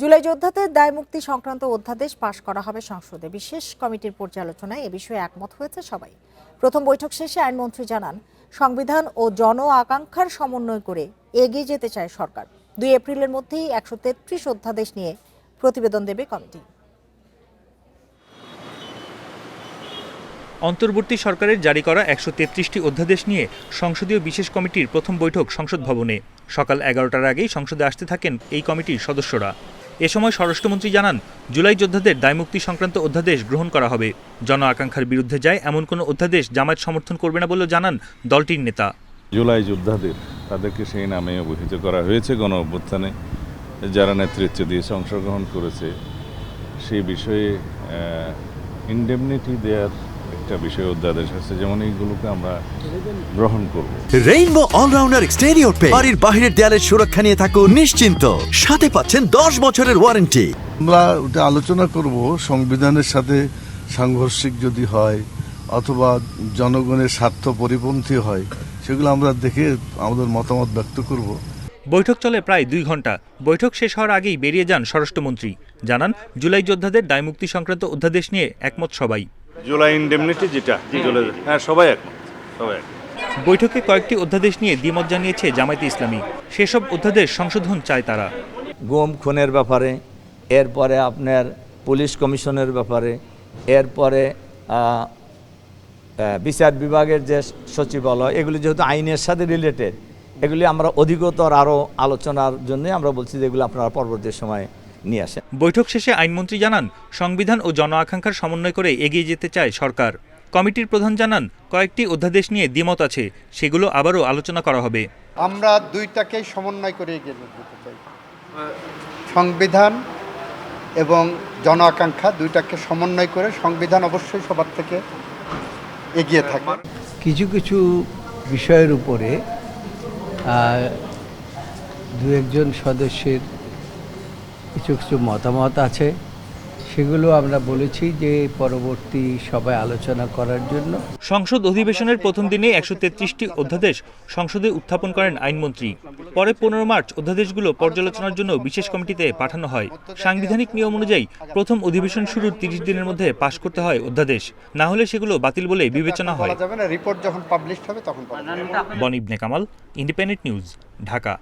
জুলাই যোদ্ধাদের দায় মুক্তি সংক্রান্ত অধ্যাদেশ পাশ করা হবে সংসদে। বিশেষ কমিটির পর্যালোচনায় এ বিষয়ে একমত হয়েছে সবাই। প্রথম বৈঠক শেষে আইনমন্ত্রী জানান, সংবিধান ও জন আকাঙ্ক্ষার সমন্বয় করে এগিয়ে যেতে চায় সরকার। 2 এপ্রিলের মধ্যেই 133 অধ্যাদেশ নিয়ে প্রতিবেদন দেবে কমিটি। অন্তর্বর্তী সরকারের জারি করা 133টি অধ্যাদেশ নিয়ে সংসদীয় বিশেষ কমিটির প্রথম বৈঠক সংসদ ভবনে। সকাল 11টার আগেই সংসদে আসতে থাকেন এই কমিটির সদস্যরা। এ সময় স্বরাষ্ট্রমন্ত্রী জানান, জুলাই যোদ্ধাদের দায়মুক্তি সংক্রান্ত অধ্যাদেশ গ্রহণ করা হবে। জন আকাঙ্ক্ষার বিরুদ্ধে যায় এমন কোনো অধ্যাদেশ জামায়াত সমর্থন করবে না বলেও জানান দলটির নেতা। জুলাই যোদ্ধাদের তাদেরকে সেই নামে অভিহিত করা হয়েছে। গণ অভ্যুত্থানে যারা নেতৃত্ব দিয়েছে, অংশগ্রহণ করেছে, সেই বিষয়ে ইনডেমনিটি দেওয়ার একটা বিষয় অধ্যাদেশ আছে, যেমন এইগুলোকে আমরা গ্রহণ করব। রেইনবো অলরাউন্ডার এক্সটেরিয়র পেইন্ট বাড়ির বাহিরের দেয়ালের সুরক্ষা নিয়ে থাকুন নিশ্চিন্ত। সাথে পাচ্ছেন 10 বছরের ওয়ারেন্টি। আমরা ওটা আলোচনা করব, সংবিধানের সাথে সাংঘর্ষিক যদি হয় অথবা জনগণের স্বার্থ পরিপন্থী হয়, সেগুলো আমরা দেখে আমাদের মতামত ব্যক্ত করব। বৈঠক চলে প্রায় 2 ঘন্টা। বৈঠক শেষ হওয়ার আগেই বেরিয়ে যান স্বরাষ্ট্রমন্ত্রী। জানান, জুলাই যোদ্ধাদের দায়মুক্তি সংক্রান্ত অধ্যাদেশ নিয়ে একমত সবাই। জুলাই ইনডেমনিটি যেটা, হ্যাঁ, সবাই একমত। বৈঠকে কয়েকটি অধ্যাদেশ নিয়ে দ্বিমত জানিয়েছে জামায়াতে ইসলামী। সেসব অধ্যাদেশ সংশোধন চায় তারা। গুম খুনের ব্যাপারে, এরপরে আপনার পুলিশ কমিশনের ব্যাপারে, এরপরে বিচার বিভাগের যে সচিবালয়, এগুলি যেহেতু আইনের সাথে রিলেটেড, এগুলি আমরা অধিকতর আরও আলোচনার জন্য আমরা বলছি যে এগুলো আপনারা পরবর্তী সময়ে নিয়ে আসেন। বৈঠক শেষে আইনমন্ত্রী জানান, সংবিধান ও জন আকাঙ্ক্ষার সমন্বয় করে এগিয়ে যেতে চায় সরকার। কমিটির প্রধান জানান, কয়েকটি অধ্যাদেশ নিয়ে দ্বিমত আছে, সেগুলো আবারও আলোচনা করা হবে। আমরা দুইটাকেই সমন্বয় করে এগিয়ে যেতে চাই। সংবিধান এবং জন আকাঙ্ক্ষা দুইটাকে সমন্বয় করে সংবিধান অবশ্যই সবার থেকে এগিয়ে থাকে। কিছু কিছু বিষয়ের উপরে 2-1 সদস্যের কিছু মতামত আছে, সেগুলো আমরা বলেছি যে পরবর্তী সবাই আলোচনা করার জন্য। সংসদ অধিবেশনের প্রথম দিনে 133টি অধ্যাদেশ সংসদে উত্থাপন করেন আইনমন্ত্রী। পরে 15 মার্চ অধ্যাদেশগুলো পর্যালোচনার জন্য বিশেষ কমিটিতে পাঠানো হয়। সাংবিধানিক নিয়ম অনুযায়ী প্রথম অধিবেশন শুরুর 30 দিনের মধ্যে পাশ করতে হয় অধ্যাদেশ, না হলে সেগুলো বাতিল বলে বিবেচনা হয়। রিপোর্ট যখন পাবলিশ হবে তখন। বনি ইবনে কামাল, ইন্ডিপেন্ডেন্ট নিউজ, ঢাকা।